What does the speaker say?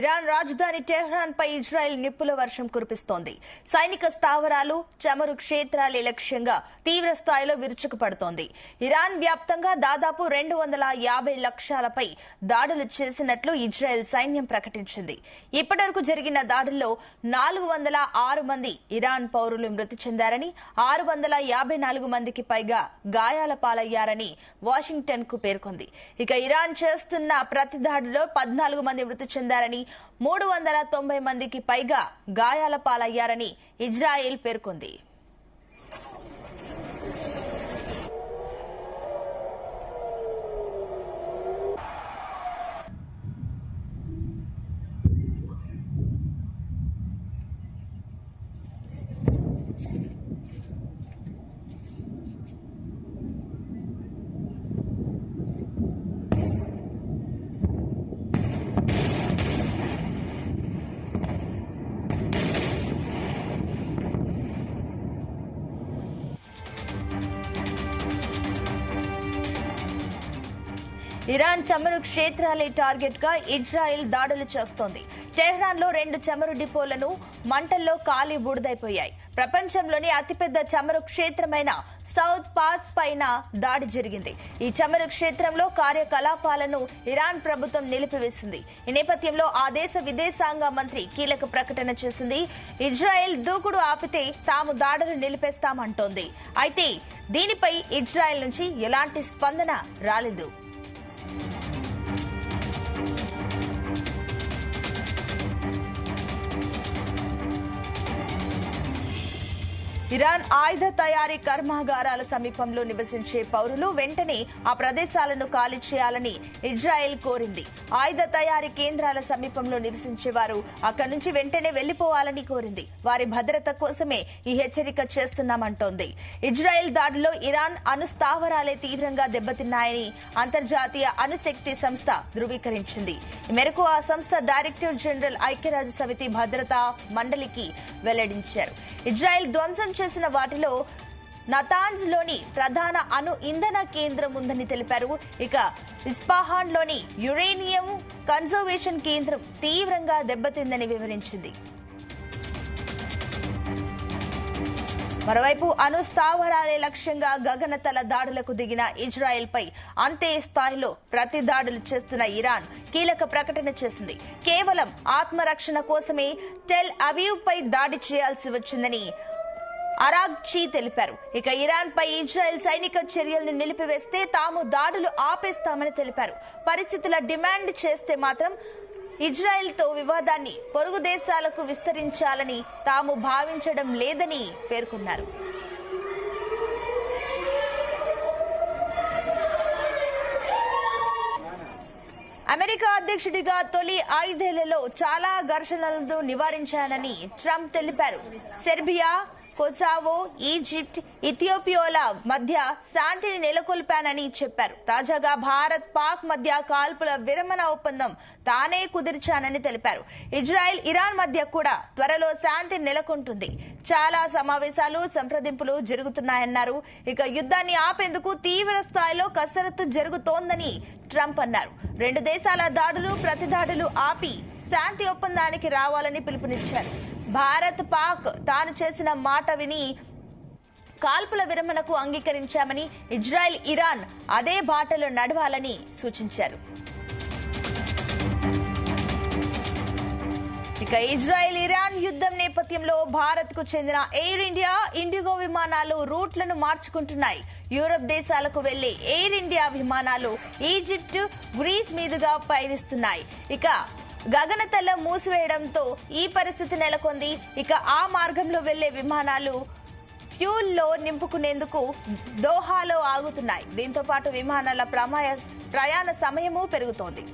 Iran రాజధాని Tehran పై Israel నిప్పుల వర్షం కురిపిస్తోంది. సైనిక స్థావరాలు, చమురు క్షేత్రాలే లక్ష్యంగా తీవ్ర స్థాయిలో విరుచుకుపడుతోంది. ఇరాన్ వ్యాప్తంగా దాదాపు 250 లక్ష్యాలపై దాడులు చేసినట్లు ఇజ్రాయెల్ సైన్యం ప్రకటించింది. ఇప్పటివరకు జరిగిన దాడుల్లో 406 మంది ఇరాన్ పౌరులు మృతి చెందారని, 654 మందికి పైగా గాయాల పాలయ్యారని వాషింగ్టన్ కు పేర్కొంది. ఇక ఇరాన్ చేస్తున్న ప్రతి దాడిలో 14 మంది మృతి చెందారని, 390 మందికి పైగా గాయాల పాలయ్యారని ఇజ్రాయెల్ పేర్కొంది. ఇరాన్ చమురు క్షేత్రాలే టార్గెట్ గా ఇజ్రాయెల్ దాడులు చేస్తోంది. టెహ్రాన్ లో 2 చమురు డిపోలను మంటల్లో కాలి బూడిదైపోయాయి. ప్రపంచంలోని అతిపెద్ద చమురు క్షేత్రమైన సౌత్ పాస్ పైన దాడి జరిగింది. ఈ చమురు క్షేత్రంలో కార్యకలాపాలను ఇరాన్ ప్రభుత్వం నిలిపివేసింది. ఈ నేపథ్యంలో ఆ దేశ విదేశాంగ మంత్రి కీలక ప్రకటన చేసింది. ఇజ్రాయెల్ దూకుడు ఆపితే తాము దాడులు నిలిపేస్తామంటోంది. అయితే దీనిపై ఇజ్రాయెల్ నుంచి ఎలాంటి స్పందన రాలేదు. ఇరాన్ ఆయుధ తయారీ కర్మాగారాల సమీపంలో నివసించే పౌరులు వెంటనే ఆ ప్రదేశాలను ఖాళీ చేయాలని ఇజ్రాయెల్ కోరింది. ఆయుధ తయారీ కేంద్రాల సమీపంలో నివసించే వారు అక్కడి నుంచి వెంటనే వెళ్లిపోవాలని కోరింది. వారి భద్రత కోసమే ఈ హెచ్చరిక చేస్తున్నామంటోంది. ఇజ్రాయెల్ దాడిలో ఇరాన్ అణు స్థావరాలే తీవ్రంగా దెబ్బతిన్నాయని అంతర్జాతీయ అణుశక్తి సంస్థ ధృవీకరించింది. ఈ మేరకు ఆ సంస్థ డైరెక్టర్ జనరల్ ఐక్యరాజ్య సమితి భద్రతా మండలికి వెల్లడించారు. ఇజ్రాయెల్ ధ్వంసం చేసిన వాటిలో నతాంజ్ లోని ప్రధాన అణు ఇంధన కేంద్రం ఉందని తెలిపారు. ఇక ఇస్పాహాన్ లోని యురేనియం కన్జర్వేషన్ కేంద్రం తీవ్రంగా దెబ్బతిందని వివరించింది. మరోవైపు అణు స్థావరాలే లక్ష్యంగా గగనతల దాడులకు దిగిన ఇజ్రాయెల్ పై అంతే స్థాయిలో ప్రతి దాడులు చేస్తున్న ఇరాన్ కీలక ప్రకటన చేసింది. కేవలం ఆత్మరక్షణ కోసమే టెల్ అవీవ్ పై దాడి చేయాల్సి వచ్చిందని అరాగ్చీ తెలిపారు. ఇక ఇరాన్ పై ఇజ్రాయెల్ సైనిక చర్యలను నిలిపివేస్తే తాము దాడులు ఆపేస్తామని తెలిపారు. పరిస్థితుల డిమాండ్ చేస్తే మాత్రం ఇజ్రాయెల్ తో వివాదాన్ని పొరుగు దేశాలకు విస్తరించాలని తాము భావించడం లేదని పేర్కొన్నారు. అమెరికా అధ్యక్షుడిగా తొలి 5 ఏళ్లలో చాలా ఘర్షణలను నివారించానని ట్రంప్ తెలిపారు. సెర్బియా, కొసావో, ఈజిప్ట్, ఇథియోపియాల మధ్య శాంతిని నెలకొల్పానని చెప్పారు. తాజాగా భారత్, పాక్ మధ్య కాల్పుల విరమణ ఒప్పందం తానే కుదిర్చానని తెలిపారు. ఇజ్రాయెల్, ఇరాన్ మధ్య కూడా త్వరలో శాంతి నెలకొంటుంది. చాలా సమావేశాలు, సంప్రదింపులు జరుగుతున్నాయన్నారు. ఇక యుద్ధాన్ని ఆపేందుకు తీవ్ర స్థాయిలో కసరత్తు జరుగుతోందని ట్రంప్ అన్నారు. 2 దేశాల దాడులు, ప్రతిదాడులు ఆపి శాంతి ఒప్పందానికి రావాలని పిలుపునిచ్చారు. భారత్, పాక్ తాను చేసిన మాట విని కాల్పుల విరమణకు అంగీకరించామని, ఇజ్రాయెల్, ఇరాన్ అదే బాటలో నడవాలని సూచించారు. ఇక ఇజ్రాయెల్, ఇరాన్ యుద్ధం నేపథ్యంలో భారత్ కు చెందిన ఎయిర్ ఇండియా, ఇండిగో విమానాలు రూట్లను మార్చుకుంటున్నాయి. యూరప్ దేశాలకు వెళ్లే ఎయిర్ ఇండియా విమానాలు ఈజిప్ట్, గ్రీస్ మీదుగా పయనిస్తున్నాయి. ఇక గగనతల మూసివేయడంతో ఈ పరిస్థితి నెలకొంది. ఇక ఆ మార్గంలో వెళ్లే విమానాలు ఫ్యూల్ లో నింపుకునేందుకు దోహాలో ఆగుతున్నాయి. దీంతో పాటు విమానాల ప్రయాణ సమయమూ పెరుగుతోంది.